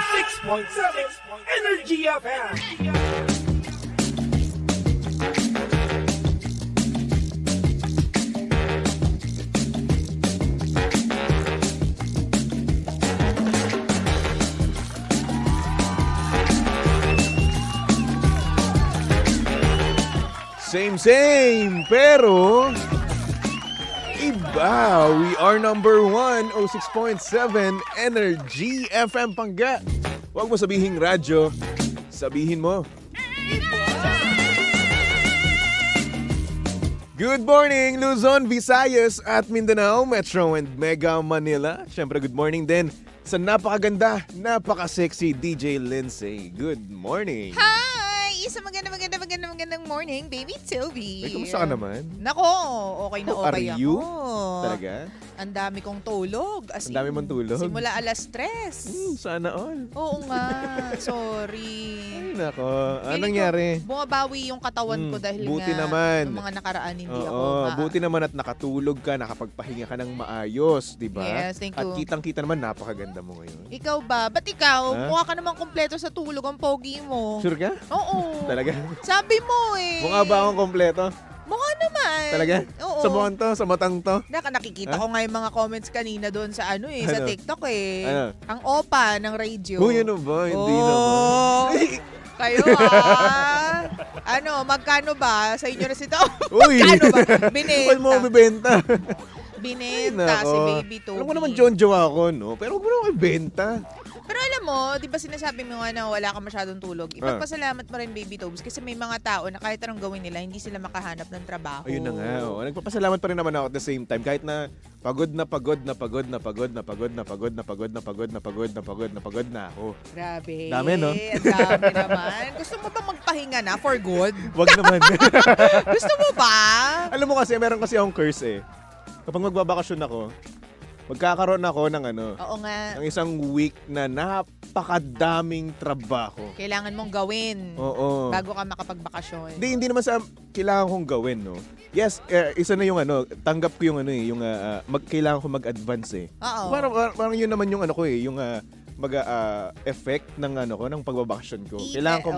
106.7 Energy FM. Same, pero iba. We are number 106.7 Energy FM Pangga. Huwag mo sabihin radyo, sabihin mo. Good morning, Luzon, Visayas at Mindanao, Metro and Mega Manila. Siyempre, good morning din sa napakaganda, napaka-sexy DJ Lindsay. Good morning. Hi! Isang magandang morning, baby Toby. Ay, kamusta ka naman? Nako, okay na okay Are you? ako. Talaga? Ang dami kong tulog. Ang dami mong tulog? Simula alas 3. Sana all. Oo nga, sorry. Ay, nako. Anong Feeling nangyari? ko, bumabawi yung katawan ko dahil buti nga naman. ng mga nakaraan hindi ako Buti naman at nakatulog ka, nakapagpahinga ka ng maayos, di ba? Yes, thank you. At kitang-kita naman, napakaganda mo ngayon. Ikaw ba? Ba't ikaw? Ha? Mukha ka naman kompleto sa tulog ang pogi mo. Sure ka? Oo. Talaga? Sabi mo eh. Mukha ba akong kompleto? Mukha naman. Talaga? Oo. Sa mukhang to? Sa matang to? Nakikita ko nga yung mga comments kanina doon sa sa Ano? TikTok eh. Ano? Ang opa ng radio. Uy, ano ba? Hindi Oh. naman. Kayo magkano ba sa inyo na sito? Uy! Magkano ba? Huwag mo Binenta. bibenta. Binenta si Nako. Baby Toby. Alam mo naman, John Jowa ako, no? Pero huwag mo naman ibenta. Pero alam mo, di ba sinasabi mo nga na wala ka masyadong tulog? Ipagpasalamat mo rin, Baby Tobes, kasi may mga tao na kahit anong gawin nila, hindi sila makahanap ng trabaho. Ayun na nga. Oh. Nagpapasalamat pa rin naman ako at the same time. Kahit na pagod na ako. Grabe. Dami, no? Ang dami naman. Gusto mo ba magpahinga na for good? Wag naman. Gusto mo ba? Alam mo kasi, meron kasi akong curse eh. Kapag magbabakasyon ako, magkakaroon ako ng Oo nga. ng isang week na napakadaming trabaho. Kailangan mong gawin Oo. bago ka makapagbakasyon. Hindi naman sa kailangan kong gawin, no? Yes, isa na yung tanggap ko yung kailangan ko mag-advance eh. Oo. Parang yun naman yung ko eh, yung effect ng ng pagbabakasyon ko. Kailangan ko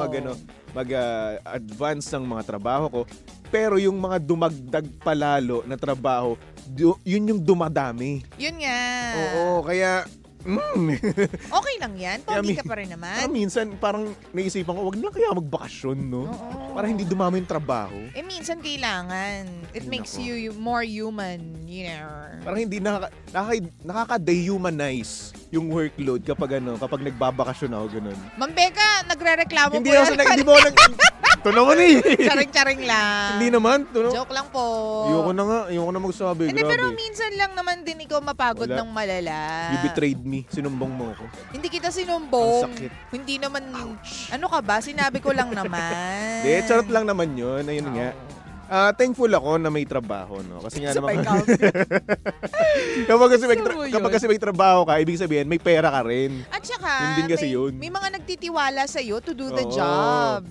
mag-advance ng mga trabaho ko. Pero yung mga dumagdag palalo na trabaho, yun yung dumadami. Yun nga. Oo, kaya Okay lang yan. Pogi ka pa rin naman. minsan parang naisipan ko, wag na kaya magbakasyon, no? Oo. Para hindi dumami yung trabaho. Minsan kailangan. It makes Nako. you more human, you know. Parang hindi nakaka-dehumanize yung workload kapag nagbabakasyon ako ganun. Ma'am Becca, nagre-reklamo Hindi po ako hindi mo Ito naman eh. Charing-charing lang. Hindi naman. Joke lang po. Ayoko na magsabi. Hindi, Grabe. pero minsan lang naman din ikaw mapagod Wala. ng malala. You betrayed me. Sinumbong mo ako. Hindi kita sinumbong. Ang sakit. Hindi naman, ano ka ba? Sinabi ko lang naman. Hindi, charot lang naman yun. Ayun nga. Thankful ako na may trabaho, no? Kasi nga Sabay naman, kapag kasi may trabaho ka, ibig sabihin, may pera ka rin. At saka, Yun din kasi yun. may mga nagtitiwala sa'yo to do the Oo. job.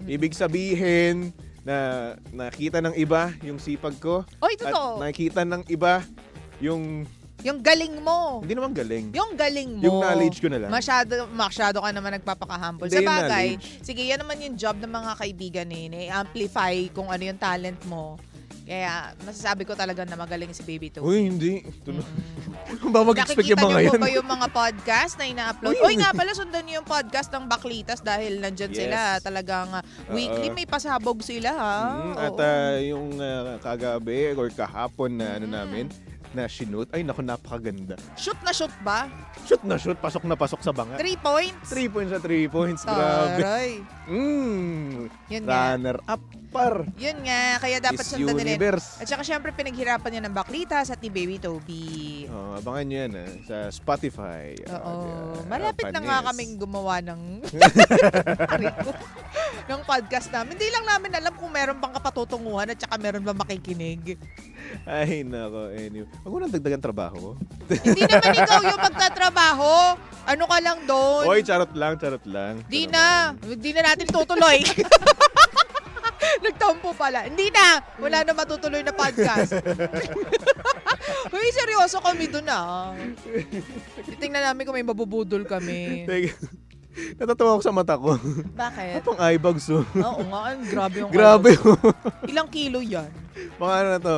Ibig sabihin, na nakita ng iba yung sipag ko. Oy, At totoo. nakita ng iba yung, Yung galing mo. hindi naman galing. Yung galing mo. Yung knowledge ko na lang. Masyado ka naman nagpapakahambol. Hindi, Sa yung bagay, knowledge. sige, yan naman yung job ng mga kaibigan i-amplify kung ano yung talent mo. Kaya, masasabi ko talaga na magaling si Baby Toby. Uy, hindi. Ba mag-expect yung Nakikita mga niyo yan? po ba yung mga podcast na ina-upload? Uy, Oy, nga pala, sundan niyo yung podcast ng Baklitas dahil nandyan Yes. sila. Talagang weekly may pasabog sila, ha? At Oo. yung kagabi or kahapon na namin, na shoot. Ay, naku, napakaganda. Shoot na shoot ba? Shoot na shoot, pasok na pasok sa banga. 3 points? 3 points sa 3 points. Grabe. Taray. Runner Yun nga. up par. Yun nga, kaya dapat Miss sundan nila. Universe. At saka syempre pinaghirapan niya ng Baklitas at ni Baby Toby. Abangan nyo yan sa Spotify. Oo. Malapit na nga kaming gumawa ng ng podcast namin. Hindi lang namin alam kung meron bang kapatutunguhan at saka meron bang makikinig. Ay, nako. Anyway. Huwag mo nang dagdagan trabaho ko. Hindi naman ikaw yung magtatrabaho. Ano ka lang doon? Oy, charot lang. Di na natin tutuloy. Nagtampo pala. Hindi na. Wala na matutuloy na podcast. Uy, seryoso kami dun Titingnan namin kung may mabubudol kami. Teka, natatawa ako sa mata ko. Bakit? Itong eye bags, oh. Oo nga, grabe yung Grabe, oh. Ilang kilo yan? Mga ano na to,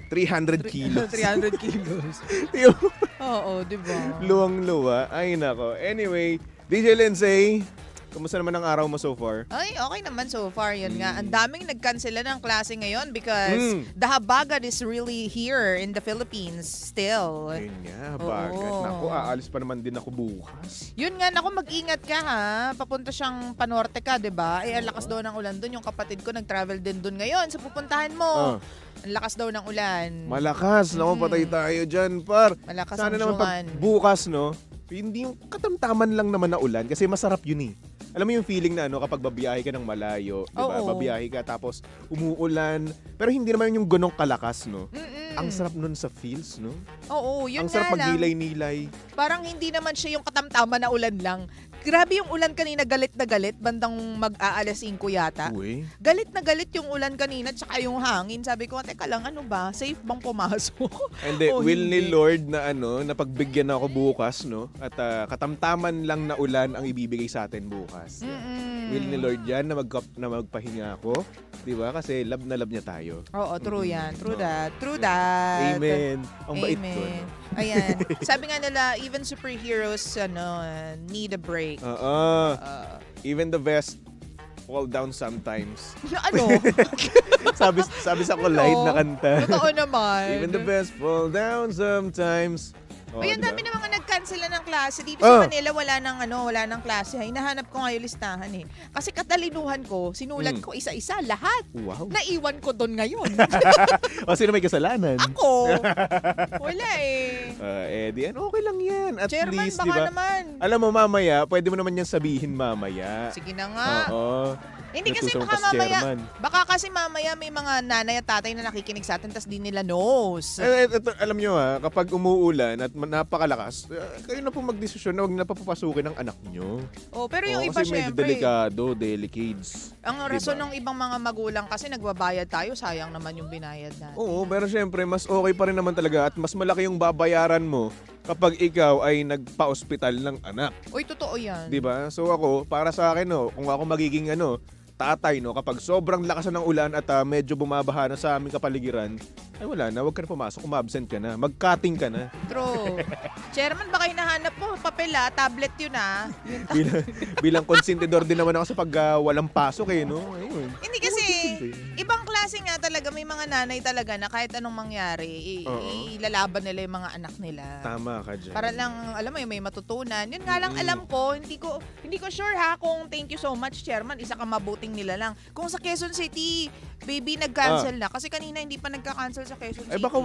300 kilos. 300 kilos. Yung Oo, di ba? luwang-luwa. Ay, nako. Anyway, DJ Lindsay, kumusta naman ang araw mo so far? Ay, okay naman so far. Yun nga. Ang daming nag-cancela ng klase ngayon because the habagat is really here in the Philippines still. Ayun nga, bagat. Oo. Naku, aalis pa naman din ako bukas. Yun nga, naku, mag-ingat ka ha. Papunta siyang panorte ka, di ba? Ang lakas daw ng ulan doon. Yung kapatid ko nag-travel din doon ngayon sa pupuntahan mo. Ang lakas daw ng ulan. Malakas. Naku, patay tayo dyan, par. Malakas Sana ang naman pag tsuwan. bukas, no? Hindi yung katamtaman lang naman na ulan kasi masarap yun eh. Alam mo yung feeling na ano kapag babiyahe ka ng malayo, 'di ba? Oo. Babiyahe ka tapos umuulan, pero hindi naman yung ganong kalakas, no? Mm-mm. Ang sarap nun sa feels, no? Oo, yun Ang sarap nga lang. magnilay-nilay. Parang hindi naman siya yung katamtaman na ulan lang. Grabe yung ulan kanina, galit na galit, bandang mag-aalas 5 yata. Uy. Galit na galit yung ulan kanina, tsaka yung hangin. Sabi ko, teka lang, ano ba? Safe bang pumasok? And then, O will ni hindi? Lord na ano, na pagbigyan ako bukas, no? At katamtaman lang na ulan ang ibibigay sa atin bukas. Mm-mm. Will ni Lord yan na, na magpahinga ako. 'Di ba? Kasi love na love niya tayo. Oo, true yan. True Oo. that. True that. Amen. Ang bait ko. Amen. Ayan. Sabi nga nila, even superheroes need a break. Oo. Uh, Even the best fall down sometimes. ano? sabi sa Collide na kanta. Totoo naman. Even the best fall down sometimes. Oh, Ay, ang diba? dami na mga nag-cancel na ng klase. Dito Oh. sa Manila, wala nang klase. Hinahanap ko nga yung listahan eh. Kasi katalinuhan ko, sinulat ko isa-isa, lahat. Wow. Naiwan ko doon ngayon. O sino may kasalanan? Ako. Wala eh. Di ano, okay lang yan. At Chairman, least, baka di ba? naman. Alam mo, mamaya, pwede mo naman yan sabihin mamaya. Sige na nga. Oo. Hindi kasi Natutuwa baka pa si mamaya, Chairman. baka kasi mamaya may mga nanay at tatay na nakikinig sa atin tas di nila knows. Ito, alam nyo kapag umuulan at napakalakas, kayo na po magdesisyon na huwag na papapasukin ang anak nyo. Oh, pero yung iba Kasi medyo syempre, delikado, delicates. ang Diba? rason ng ibang mga magulang kasi nagbabayad tayo, sayang naman yung binayad natin. Oo, pero syempre, mas okay pa rin naman talaga at mas malaki yung babayaran mo kapag ikaw ay nagpa-ospital ng anak. Uy, totoo yan. 'Di ba? So ako, para sa akin, kung ako magiging tatay, kapag sobrang lakas ng ulan at medyo bumabaha na sa aming kapaligiran, ay wala na, huwag ka na pumasok, umabsent ka na, mag-cutting ka na. True. Chairman, baka hinahanap mo, papel tablet yun bilang konsentidor din naman ako sa pag walang pasok no? Ayun. Hindi kasi, ibang klase nga talaga, may mga nanay talaga na kahit anong mangyari, Oo. ilalaban nila yung mga anak nila. Tama ka dyan. Para lang, alam mo, may matutunan. Yun nga lang alam ko, hindi ko sure ha kung thank you so much, Chairman, isa ka mabuting nila lang. Kung sa Quezon City, baby, nag-cancel na. Kasi kanina hindi pa nagka-cancel sa Quezon City. Ay baka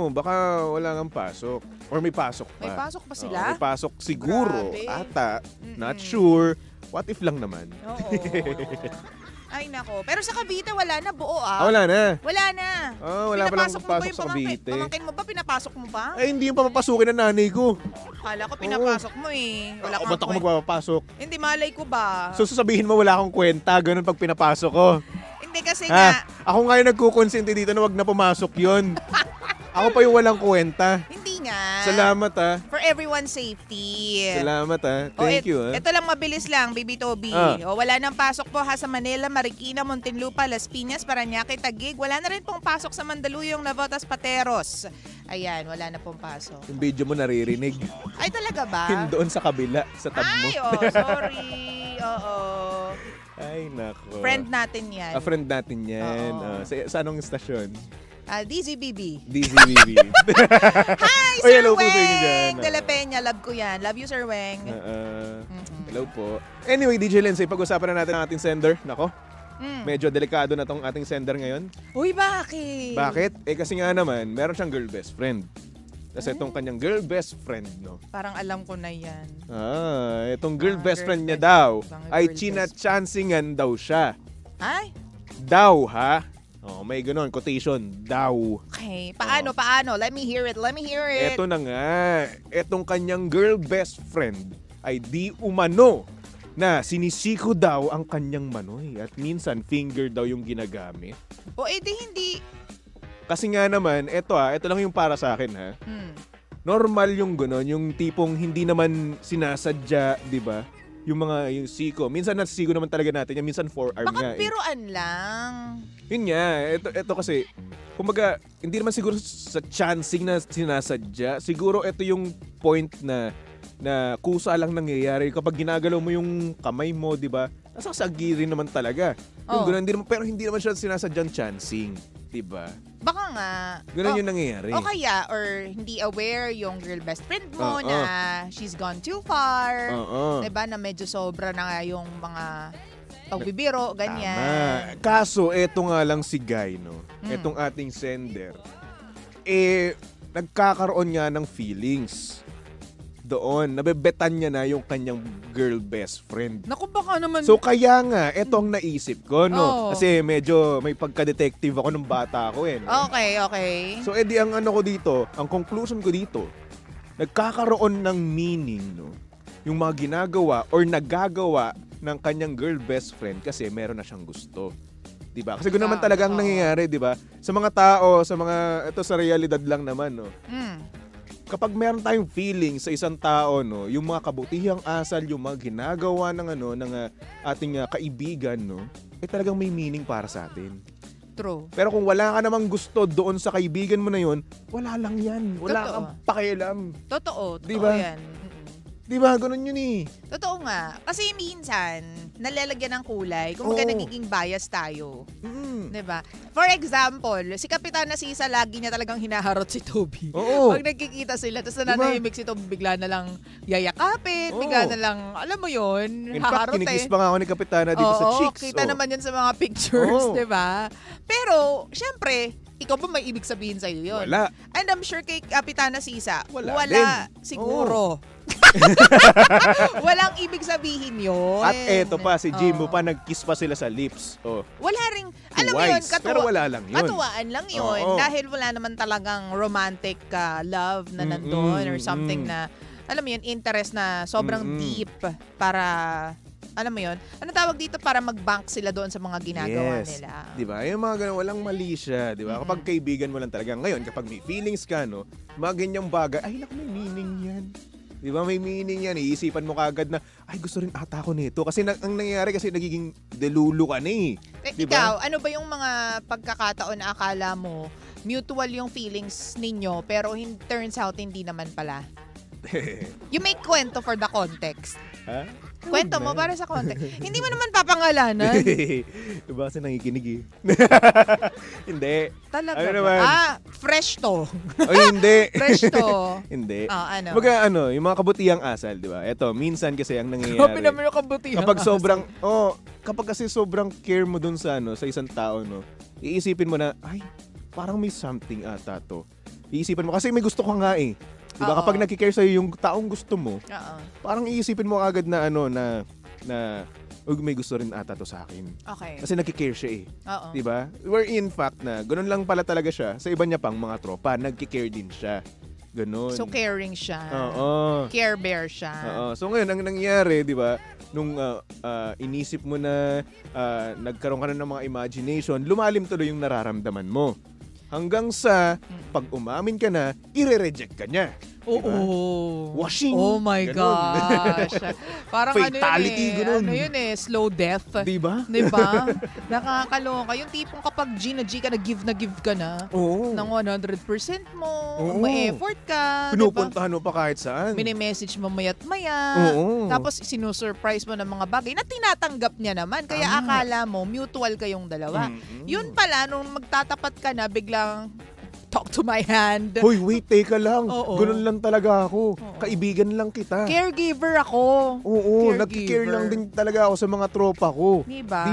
baka wala nang pasok. Or may pasok pa. May pasok pa sila? May pasok siguro. Grabe. Ata. Mm-mm. Not sure. What if lang naman? Oo. Ay, nako. Pero sa Cavite, wala na. Buo Wala na. Wala na. Wala pa lang Pinapasok mo ba pasok yung sa Cavite. pamangkin mo ba? Pinapasok mo ba? Ay, hindi yung papapasukin ng nanay ko. Kala ko pinapasok mo eh. Wala kang Ba't ako kwenta. magpapasok? Hindi, malay ko ba? So sasabihin mo wala akong kwenta, ganun pag pinapasok ko. Hindi kasi nga, Ako nga yung nagkukonsente dito na wag na pumasok yun. Ako pa yung walang kwenta. hindi nga. Salamat For everyone's safety. Salamat Thank you Ito lang mabilis lang, Baby Toby. Wala nang pasok po sa Manila, Marikina, Muntinlupa, Las Piñas, Parañaque, Taguig. Wala na rin pong pasok sa Mandaluyong, Navotas, Pateros. Ayan, wala na pong pasok. Yung video mo naririnig. Ay, talaga ba? Doon sa kabila, sa tab mo. Ay, sorry. Oo. Ay, nako. Friend natin yan. Friend natin yan. Oo. Sa anong istasyon? DZBB. DZBB. Hi, Oy, Sir hello po sa inyo dyan. Weng! De La Peña, love ko yan. Love you, Sir Weng. Hello po. Anyway, DJ Lindsay, pag-usapan na natin ang ating sender. Nako, Mm. medyo delikado na tong ating sender ngayon. Uy, bakit? Bakit? Kasi nga naman, meron siyang girl best friend. Kasi itong kanyang girl best friend, Parang alam ko na yan. itong girl best girl friend niya best- daw, mga ay girl best- chinachansingan daw siya. Ay? Daw, ha? May ganon, quotation, daw. Okay. Paano? Let me hear it. Eto na nga, etong kanyang girl best friend ay di umano na sinisiko daw ang kanyang manoy at minsan finger daw yung ginagamit. O edi hindi Kasi nga naman, ito lang yung para sa akin ha. Normal yung gano'n, yung tipong hindi naman sinasadya, di ba? Yung siko. Minsan siko naman talaga natin, minsan forearm nga. Baka biruan lang. Yun nga, ito kasi, kumbaga, hindi naman siguro sa chancing na sinasadya. Siguro ito yung point na kusa lang nangyayari kapag ginagalaw mo yung kamay mo, di ba? Nasasagi rin naman talaga. Yung ganun, pero hindi naman siya sinasadyang chancing, di ba? Baka nga. Ganun yung nangyayari. O kaya, or hindi aware yung girl best friend mo na she's gone too far. Diba? Na medyo sobra na nga yung mga pagbibiro, ganyan. Tama. Kaso, eto nga lang si Guy, no? Etong ating sender. Nagkakaroon nga ng feelings. Doon, nabebetan niya na yung kanyang girl best friend. Naku, baka naman. So kaya nga, etong naisip ko, no? Kasi medyo may pagka-detective ako nung bata ako no? Okay. So edi ang ano ko dito, ang conclusion ko dito, nagkakaroon ng meaning, no? Yung mga ginagawa or nagagawa ng kanyang girl best friend kasi meron na siyang gusto. Diba? Kasi ganoon naman talagang nangyayari, diba? Sa mga tao, ito sa realidad lang naman, no? Kapag meron tayong feeling sa isang tao, no, yung mga kabutihang asal, yung mga ginagawa ng ating kaibigan, no, talagang may meaning para sa atin. True. Pero kung wala ka namang gusto doon sa kaibigan mo na yon, wala lang yan. Wala Totoo. kang pakialam. Totoo Diba? yan. Diba? Ganun yun eh. Totoo nga. Kasi minsan, nalalagyan ng kulay. Kumbaga nagiging bias tayo. Diba? For example, si Kapitana Sisa lagi niya talagang hinaharot si Toby. Oo. Pag nagkikita sila, tapos nananahimik si Toby, bigla na lang yayakapin, bigla na lang, alam mo yun, In fact, haharot kinikis pa nga ako ni Kapitana dito sa cheeks. Kita naman yun sa mga pictures, diba? Pero, syempre, ikaw ba may ibig sabihin sa'yo yun? Wala. And I'm sure kay Kapitana Sisa, Wala siguro. Walang ibig sabihin yun. At eto pa, si Jimbo pa, nag-kiss pa sila sa lips. Wala ring, alam mo yun, pero wala lang yun. Katuwaan lang yun. Dahil wala naman talagang romantic love na nandun or something na, alam mo yun, interest na sobrang deep para, alam mo yun, ano tawag dito, para mag-bank sila doon sa mga ginagawa nila. Diba? Yung mga ganun, walang mali siya. Diba? Kapag kaibigan mo lang talaga. Ngayon, kapag may feelings ka, no, mga ganyang bagay, ay, naku, may meaning yan. Di ba? May meaning yan. Iisipan mo kagad na, ay, gusto rin ata ko nito. Kasi ang nangyayari kasi nagiging delulu ka na eh. Diba? Ikaw, ano ba yung mga pagkakataon na akala mo mutual yung feelings ninyo pero turns out hindi naman pala? You make kwento for the context. Ha? Kwento mo para sa context. Hindi mo naman papangalanan. Diba kasi nangikinig eh. Hindi. Talaga ano ba? naman? Fresh to. Ay, hindi. Fresh to. Hindi. Ano? Baga yung mga kabutihang asal, di ba? Eto, minsan kasi ang nangyayari. Grabe naman yung kabutihang kapag sobrang, kapag kasi sobrang care mo dun sa isang tao, no, iisipin mo na, ay, parang may something ata to. Iisipin mo, kasi may gusto ka nga eh. Diba? Kapag nagkikare sa'yo yung taong gusto mo, parang iisipin mo agad na may gusto rin ata to sa akin. Okay. Kasi nagkikare siya eh. Diba? Where in fact na, ganun lang pala talaga siya. Sa iba niya pang mga tropa, nagkikare din siya. Ganun. So caring siya. Care bear siya. So ngayon, ang nangyari, di ba, nung inisip mo na nagkaroon ka na ng mga imagination, lumalim tuloy yung nararamdaman mo. Hanggang sa, pag umamin ka na, ire-reject ka niya. Diba? Washing. Oh my gosh. Parang fatality, ano yun eh, slow death. Diba? Diba? Nakakaloka. Yung tipong kapag G ka, na-give ka na. Ng 100% mo. May effort ka. Pinupuntahan mo pa kahit saan. Mini-message mo mayat maya. Tapos sinusurprise mo ng mga bagay na tinatanggap niya naman. Kaya akala mo, mutual kayong dalawa. Yun pala, nung magtatapat ka na, biglang talk to my hand. Hoy, wait, teka lang. Ganun lang talaga ako. Kaibigan lang kita. Caregiver ako. Nag-care lang din talaga ako sa mga tropa ko. Diba?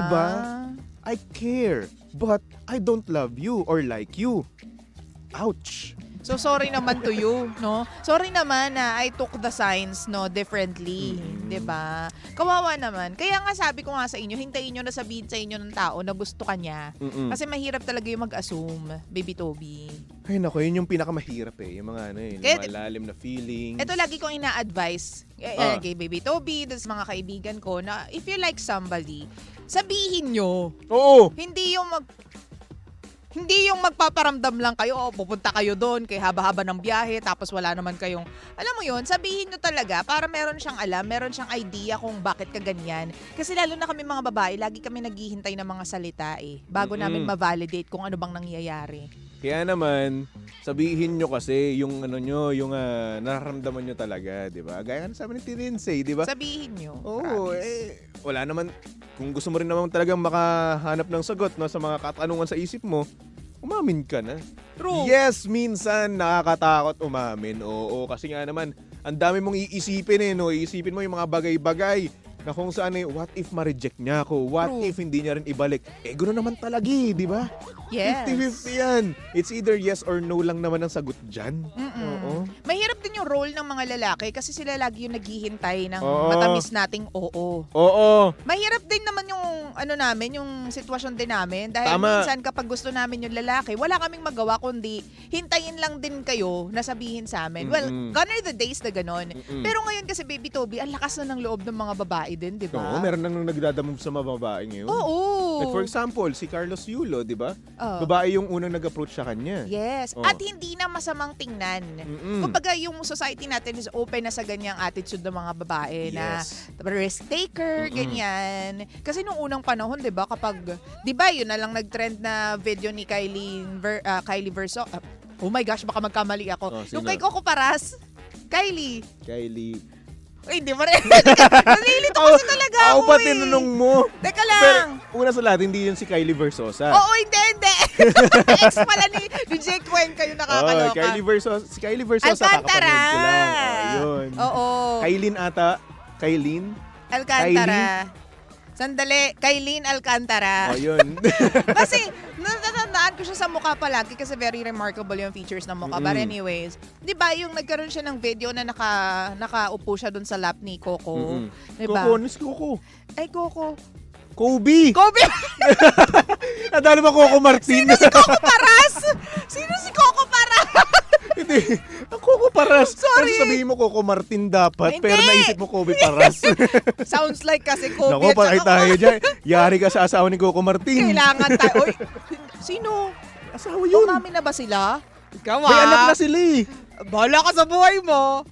I care, but I don't love you or like you. Ouch. So, sorry naman to you, no? Sorry naman na I took the signs, no, differently. Diba? Kawawa naman. Kaya nga sabi ko nga sa inyo, hintayin nyo na sabihin sa inyo ng tao na gusto ka niya. Kasi mahirap talaga yung mag-assume, Baby Toby. Ay, naku, yun yung pinakamahirap eh. Yung mga, yung malalim na feelings. Ito lagi kong ina-advise kay Baby Toby, sa mga kaibigan ko, na if you like somebody, sabihin nyo. Oo. Hindi yung Hindi yung magpaparamdam lang kayo, o pupunta kayo doon, kay haba-haba ng biyahe, tapos wala naman kayong, alam mo yun, sabihin nyo talaga, para meron siyang alam, meron siyang idea kung bakit ka ganyan. Kasi lalo na kami mga babae, lagi kami naghihintay ng mga salita bago namin ma-validate kung ano bang nangyayari. Kaya naman, sabihin nyo kasi yung ano nyo, yung nararamdaman nyo talaga, di ba? Gaya nga sabi ni Tirinsay, di ba? Sabihin nyo. Oo, wala naman. Kung gusto mo rin naman talagang makahanap ng sagot no, sa mga katanungan sa isip mo, umamin ka na. True. Yes, minsan nakakatakot umamin. Oo, kasi nga naman, ang dami mong iisipin no? Iisipin mo yung mga bagay-bagay na kung saan what if ma-reject niya ako? What True. if hindi niya rin ibalik? Gano'n naman talaga di ba? Yes. 50-50 yan. It's either yes or no lang naman ang sagot dyan. Oo. Mahirap din yung role ng mga lalaki kasi sila lagi yung naghihintay ng Oo. matamis nating oo. Oo. Mahirap din naman yung namin, yung sitwasyon din namin dahil Tama. minsan kapag gusto namin yung lalaki, wala kaming magawa kundi hintayin lang din kayo na sabihin sa amin. Well, gone are the days na ganon. Pero ngayon kasi Baby Toby, ang lakas na ng loob ng mga babae din, di ba? Oo, meron nang nagdadamove sa mga babae ngayon. Oo. Like for example, si Carlos Yulo, di ba? Oo. Babae yung unang nag-approach sa kanya. Yes. Oh. At hindi na masamang tingnan. Kumbaga yung society natin is open na sa ganyang attitude ng mga babae na risk taker, ganyan. Kasi nung unang panahon, 'di ba, kapag 'di ba yun na lang nag-trend na video ni Kylie Verso. Oh my gosh, baka magkamali ako. Yung kay Coco Paras. Kylie. Uy, hindi mo rin. Nalilito kasi talaga ako Ako pa tinanong mo. Teka lang. Pero una sa lahat, hindi yun si Kylie Versosa. Oo, hindi. Ex pala ni Jake Cuenca yung nakakaloka. Si Kylie Versosa, Alcantara. kakapanood ko lang. Yun. Oo. Kailin ata. Kailin? Alcantara. Sandali, Kailin Alcantara. Yun. Kasi, natatandaan ko siya sa mukha palagi kasi very remarkable yung features ng mukha. But anyways, di ba yung nagkaroon siya ng video na nakaupo siya dun sa lap ni Coco? Di ba? Coco, si Coco. Ay, Coco. Kobe! Nadali ba Coco Martin? Sino si Coco Paras? Hindi. Ang Coco Paras. Sorry. Kasi sabihin mo Coco Martin dapat, Hindi. pero naisip mo Kobe Paras. Sounds like kasi Kobe. Naku, patay tayo dyan. Yari ka sa asawa ni Coco Martin. Kailangan tayo. Uy, sino? Asawa yun. Umami na ba sila? Ikaw May anak na sila eh. Bahala ka sa buhay mo.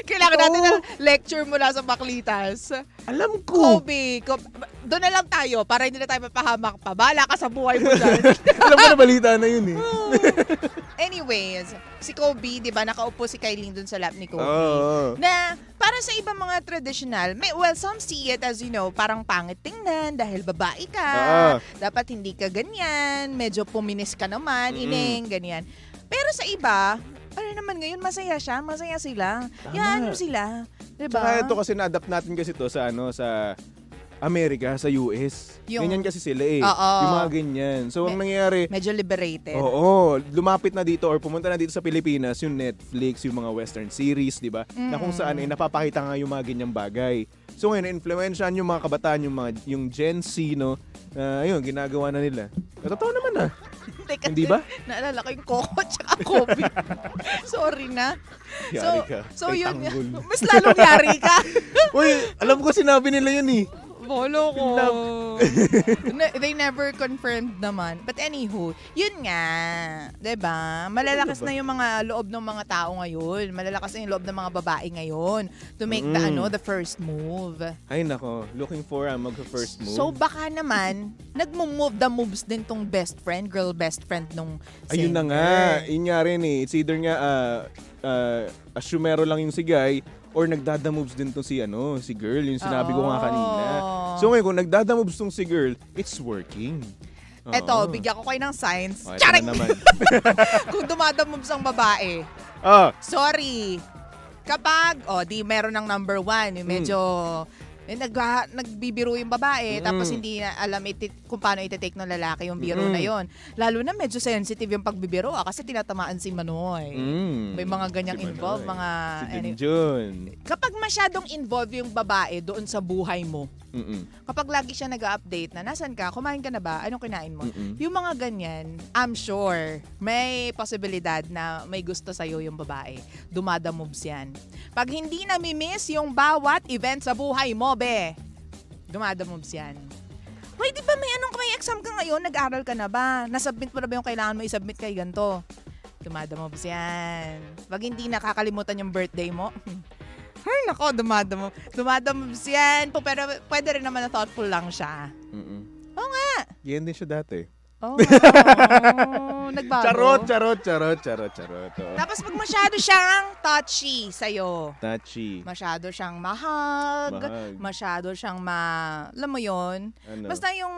Kailangan natin ng lecture mula sa Baklitas. Alam ko. Kobe, doon na lang tayo para hindi na tayo mapahamak pa. Bahala ka sa buhay mo dyan. Alam ko na balita na yun eh. Anyways, si Kobe, di ba, nakaupo si Kylie dun sa lap ni Kobe. Na para sa ibang mga traditional, some see it as, parang pangit tingnan dahil babae ka. Dapat hindi ka ganyan. Medyo puminis ka naman, ineng, ganyan. Pero sa iba, naman ngayon, masaya siya, masaya sila. Yan sila. Diba? Saka ito kasi na-adapt natin kasi ito sa Amerika, sa US. Ganyan kasi sila eh. Yung mga ganyan. So, ang nangyayari, medyo liberated. Oo, lumapit na dito or pumunta na dito sa Pilipinas yung Netflix, yung mga western series, di ba? Na kung saan napapakita nga yung mga ganyang bagay. So ngayon, influensyan yung mga kabataan, yung Gen Z, no? Ayun, ginagawa na nila. Totoo naman Teka, hindi ba? Naalala ko yung Coco tsaka Kobe. Sorry na. Yari ka. So Kay yun, Tanggol. mas lalong yari ka. Uy, alam ko sinabi nila yun eh. Bolo ko. They never confirmed naman. But anywho, yun nga. Diba? Malalakas na yung mga loob ng mga tao ngayon. Malalakas na yung loob ng mga babae ngayon to make the first move. Ay nako, looking for mag-first move. So baka naman, nagmo-move the moves din tong girl best friend nung singer. Ayun na nga. Yun nga rin eh. It's either nga asumero lang yung si guy or nagdada-moves din to si girl, yung sinabi ko nga kanina. So ngayon, kung nagdada-moves tong si girl, it's working. Eto, bigyan ko kayo ng signs. Charing! Naman. Kung dumada-moves ang babae, sorry. Kapag, di meron ng number 1, yung medyo nagbibiro yung babae, tapos hindi na alam kung paano iti-take ng lalaki yung biro na yon. Lalo na medyo sensitive yung pagbibiro kasi tinatamaan si Manoy. May mga ganyang si involved, mga kapag masyadong involved yung babae doon sa buhay mo, kapag lagi siya nag-update na nasan ka, kumain ka na ba, anong kinain mo, yung mga ganyan, I'm sure may posibilidad na may gusto sa'yo yung babae. Dumada moves yan. Pag hindi nami-miss yung bawat event sa buhay mo, dumada moves yan. Wait, di ba may exam ka ngayon? Nag-aral ka na ba? Nasubmit mo na ba yung kailangan mo i-submit kay ganito? Dumadamobs yan. Pag hindi nakakalimutan yung birthday mo. Ay, nako, dumadamobs yan. Pero pwede rin naman na thoughtful lang siya. Oo nga. Yan din siya dati. Oo. Charot. Nagbago. Oh. Tapos pag masyado siyang touchy sa'yo. Touchy. Masyado siyang mahag. Mahag. Masyado siyang alam mo yun? Ano? Basta yung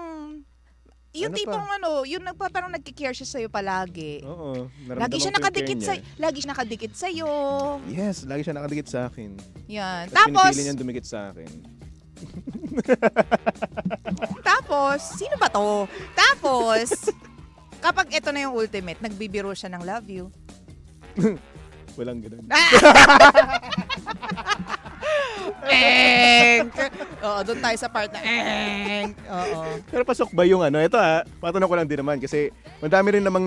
Ano tipong yung parang nagkikare siya sa'yo palagi. Oo. Lagi siya nakadikit sa'yo. Yes, lagi siya nakadikit sa akin. Yan. Tapos pinipili niyang dumikit sa akin. Tapos, sino ba to? Tapos, kapag ito na yung ultimate, nagbibiro siya ng love you. Walang ganun. Oo, doon tayo sa part na Oo. Pero pasok ba yung ano? Ito patanong ko lang din naman kasi madami rin namang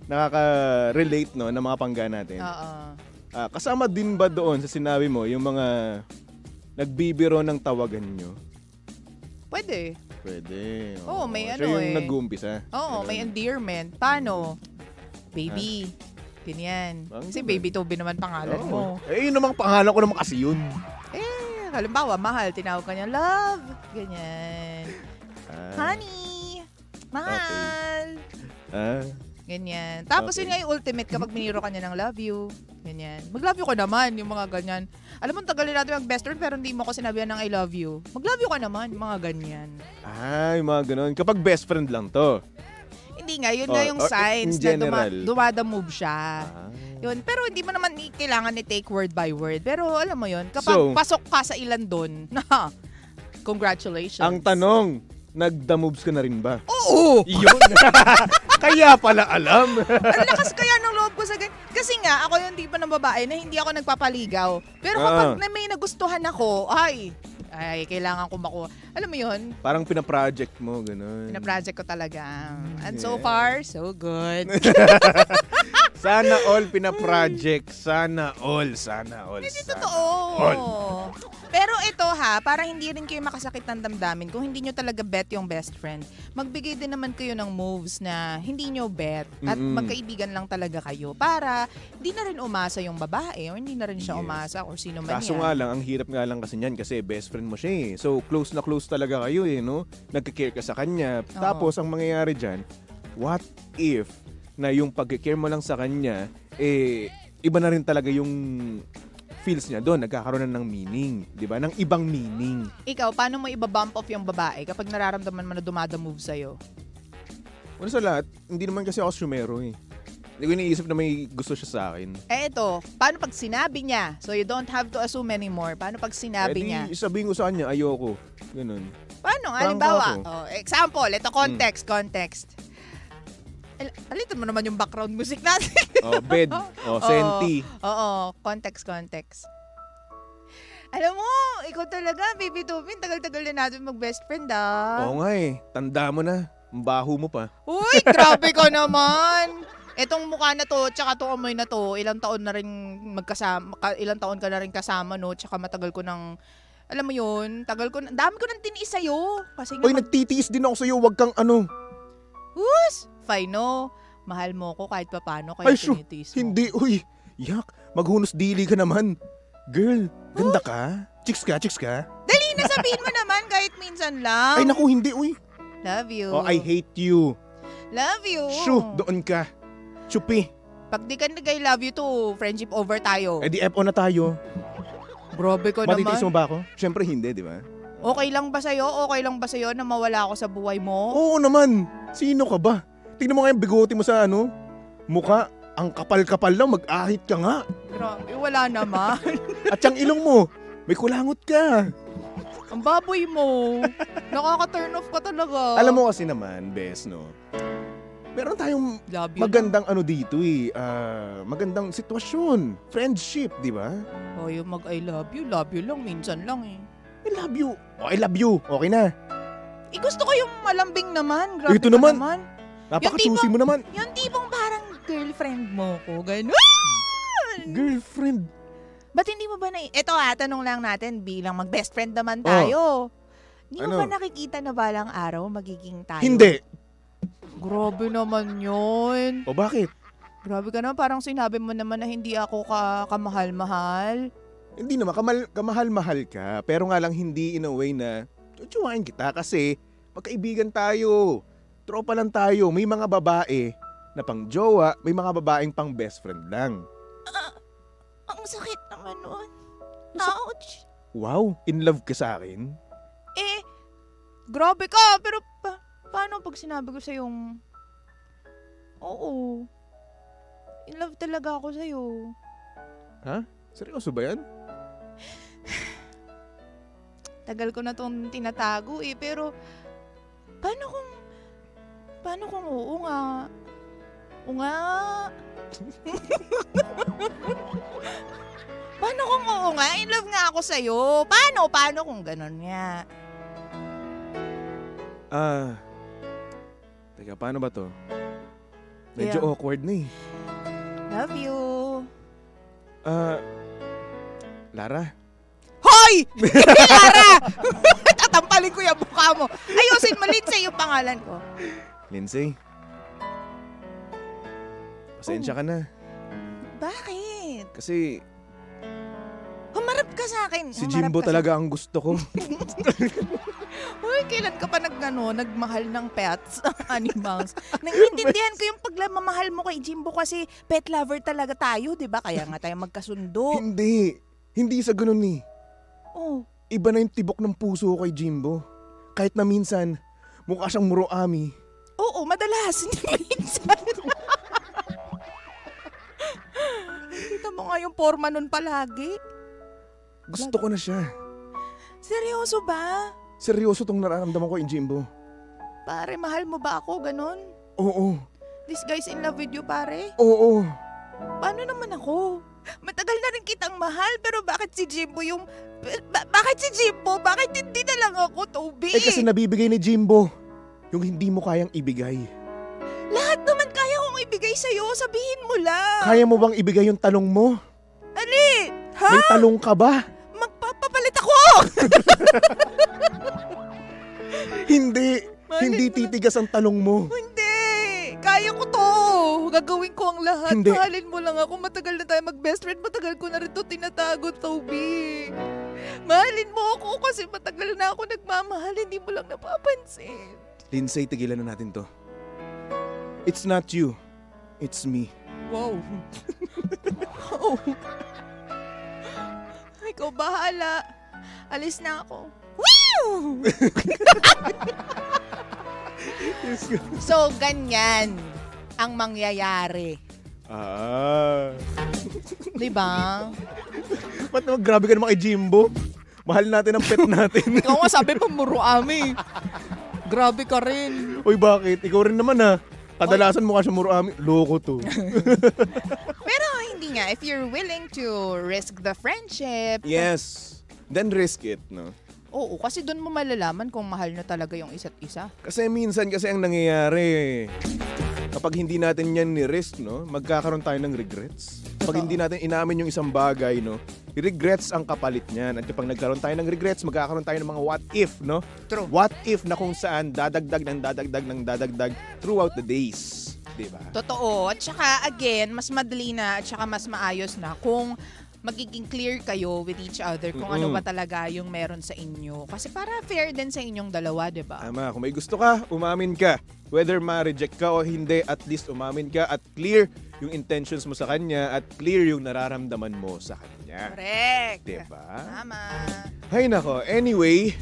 nakaka-relate no ng mga pangga natin. Oo. Kasama din ba doon sa sinabi mo yung mga nagbibiro ng tawagan nyo? Pwede. Pwede. Oo, may siya ano yung nag-uumpisa. Oo, may endearment. Paano? Baby. Ganyan. Kasi Baby Toby naman pangalan mo. Yun namang pangalan ko naman kasi yun. Halimbawa, mahal, tinawag ka niya, love. Ganyan. Honey. Mahal. Ganyan. Tapos yun nga yung ultimate kapag miniro ka niya ng love you. Ganyan. Mag-love you ka naman, yung mga ganyan. Alam mo, tagalin natin mag-best friend pero hindi mo ko sinabihan ng I love you. Mag-love you ka naman, yung mga ganyan. Yung mga ganun. Kapag best friend lang to. Hindi nga, yun nga yung signs na dumadamove siya. Yun. Pero hindi mo naman kailangan i-take word by word. Pero alam mo yun, kapag pasok ka sa ilan doon, congratulations. Ang tanong, nagda-moves ka na rin ba? Oo! Yun. Kaya pala alam. Ang lakas kaya ng loob ko sa ganyan. Kasi nga, ako yung tipo ng babae na hindi ako nagpapaligaw. Pero kapag may nagustuhan ako, ay, kailangan ko makuha. Alam mo yun? Parang pinaproject mo, gano'n. Pinaproject ko talaga. And so far, so good. Sana all pinaproject. Sana all. Hindi totoo. Pero ito para hindi rin kayo makasakit ng damdamin, kung hindi nyo talaga bet yung best friend, magbigay din naman kayo ng moves na hindi nyo bet at magkaibigan lang talaga kayo para hindi na rin umasa yung babae o hindi na rin siya umasa or sino man Kaso nga lang, ang hirap nga lang kasi niyan kasi best friend mo siya . So, close na close talaga kayo no? Nagkikare ka sa kanya. Tapos, ang mangyayari dyan, what if na yung pagkikare mo lang sa kanya, iba na rin talaga yung feels niya doon, nagkakaroon na ng meaning, di ba? Ng ibang meaning. Ikaw, paano mo iba-bump off yung babae kapag nararamdaman mo na dumada-move sa'yo? Una sa lahat, hindi naman kasi ako sumero Hindi ko iniisip na may gusto siya sa akin. Ito, paano pag sinabi niya? So you don't have to assume anymore. Paano pag sinabi niya? Sabihin ko sa kanya, ayoko. Ganun. Paano? Halimbawa, example, ito context. Alitan mo naman yung background music natin. Bed. Senti. Oo, context. Alam mo, ikaw talaga, Baby Tobin, tagal-tagal na natin mag-best friend Oo nga Tanda mo na. Baho mo pa. Uy, grabe ka naman. Etong mukha na to, tsaka to amoy na to, ilang taon na rin magkasama, ilang taon ka na rin kasama, no? Tsaka matagal ko ng, alam mo yun, dami ko nang tiniis sa'yo. Kasi nga, nagtitiis din ako sa'yo, wag kang fine, no? Mahal mo ko kahit papano, kaya tinitiis mo. Hindi, yak, maghunus dili ka naman. Girl, ganda ka? Chicks ka? Dali na, sabihin mo naman kahit minsan lang. Ay naku, hindi, Love you. I hate you. Love you. Shoo, doon ka. Chupi. Pag di ka nag-I love you to, friendship over tayo. Di FO na tayo. Grabe ko naman. Matitiis mo ba ako? Siyempre hindi, di ba? Okay lang ba sa'yo na mawala ako sa buhay mo? Oo naman. Sino ka ba? Tingnan mo nga yung bigote mo sa mukha. Ang kapal-kapal lang, mag-ahit ka nga. Grabe, wala naman. At yung ilong mo, may kulangot ka. Ang baboy mo. Nakaka-turn off ka talaga. Alam mo kasi naman, Bes, no? Meron tayong magandang dito magandang sitwasyon. Friendship, di ba? Yung mag-I love you lang, minsan lang I love you. I love you. Okay na. Gusto ko yung malambing naman. Grabe ito naman. Napaka-choosy mo naman. Yung tipong parang girlfriend mo ko. Ganun. Girlfriend. Ba't hindi mo ba Ito tanong lang natin bilang mag-best friend naman tayo. Hindi mo ba nakikita na balang araw magiging tayo? Hindi. Grabe naman yun. O bakit? Grabe ka naman. Parang sinabi mo naman na hindi ako kamahal-mahal. Hindi naman, kamahal-mahal ka. Pero nga lang hindi in a way na tutsuwain kita kasi magkaibigan tayo. Tropa lang tayo. May mga babae na pang jowa, may mga babaeng pang best friend lang. Ang sakit naman nun. Ouch! Wow, in love ka sa akin? Grabe ka. Pero paano pag sinabi ko sa'yong, oo, in love talaga ako sa'yo. Ha? Seryoso ba yan? Tagal ko na itong tinatago pero paano kung oo nga? Oo nga. Paano kung oo nga? In love nga ako sa'yo. Paano kung ganun nga? Teka, paano ba to? Medyo awkward na eh. Love you. Lara? Hoy! Lara! Tatampalin ko yung mukha mo. Ayusin mo, Lindsay, yung pangalan ko. Lindsay? Pasensya ka na. Bakit? Kasi Humarap ka sa akin. si Jimbo talaga ang gusto ko. Uy, kailan ka pa nagmahal ng pets, animals? Naiintindihan ko yung pagmamahal mo kay Jimbo kasi pet lover talaga tayo, di ba? Kaya nga tayo magkasundo. Hindi sa ganun eh. Oh. Iba na yung tibok ng puso ko kay Jimbo. Kahit na minsan, mukha siyang Muroami. Oo, madalas. Hindi minsan. Kita mo nga yung forma nun palagi. Gusto ko na siya. Seryoso ba? Seryoso tong nararamdaman ko kay Jimbo. Pare, mahal mo ba ako? Ganon? Oo. This guy's in love with you, pare? Oo. Paano naman ako? Matagal na rin kitang mahal, pero bakit si Jimbo yung... Bakit si Jimbo? Bakit hindi na lang ako, Toby? Kasi nabibigay ni Jimbo yung hindi mo kayang ibigay. Lahat naman kaya kong ibigay sa'yo. Sabihin mo lang. Kaya mo bang ibigay yung talong mo? Ali! Ha? May talong ka ba? Magpapalit ako! Hindi titigas ang talong mo. Hindi! Kaya ko to! Gagawin ko ang lahat. Hindi. Mahalin mo lang ako. Matagal na tayo mag-best friend. Matagal ko na rin to tinatago, Toby. Mahalin mo ako kasi matagal na ako nagmamahal. Hindi mo lang napapansin. Lindsay, tigilan na natin to. It's not you. It's me. Wow. Oh. Ikaw bahala. Alis na ako. Woo! So, ganyan ang mangyayari. Diba? Ba't naman grabe ka naman kay Jimbo? Mahal natin ang pet natin. Ikaw nga sabi pa Muroami. Grabe ka rin. Uy, bakit? Ikaw rin naman ha. Kadalasan mukha siya Muroami. Loko to. Pero hindi nga. If you're willing to risk the friendship. Yes. Then risk it, no? Oo, kasi doon mo malalaman kung mahal na talaga yung isa't isa. Kasi minsan ang nangyayari, kapag hindi natin yan ni-risk, no, magkakaroon tayo ng regrets. Kapag hindi natin inamin yung isang bagay, no, regrets ang kapalit niyan. At kapag nagkaroon tayo ng regrets, magkakaroon tayo ng mga what if, no? True. What if na kung saan dadagdag throughout the days. Diba? Totoo. At saka, again, mas madali na at saka mas maayos na kung magiging clear kayo with each other kung ano ba talaga yung meron sa inyo. Kasi para fair din sa inyong dalawa, diba? Tama. Kung may gusto ka, umamin ka. Whether ma-reject ka o hindi, at least umamin ka at clear yung intentions mo sa kanya at clear yung nararamdaman mo sa kanya. Correct. Diba? Tama. Hay nako. Anyway,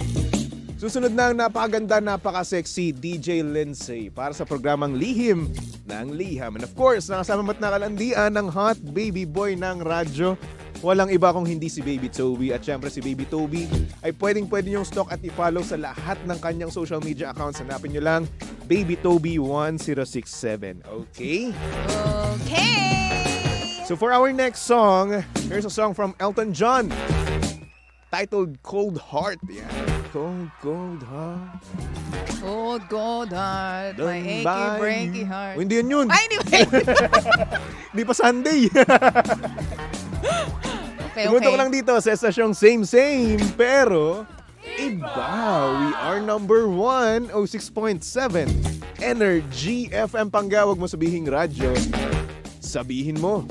susunod na ang napakaganda, napaka-sexy DJ Lindsay para sa programang Lihim ng Liham. And of course, nakasama mo't nakalandian ng hot baby boy ng radyo. Walang iba kung hindi si Baby Toby. At syempre si Baby Toby ay pwede niyong stalk at i-follow sa lahat ng kanyang social media accounts. Hanapin niyo lang Baby Toby 1067. Okay? Okay! So for our next song, here's a song from Elton John titled Cold Heart. Yeah. Cold Heart. Cold, cold heart, my achy, breaky heart. Oh, hindi yun. Ay, anyway. Hindi pa Sunday. Okay. Pumunta ko lang dito sa estasyong same, pero Iba! We are number 1, 06.7. Energy FM Panggawag mo sabihing radyo. Sabihin mo.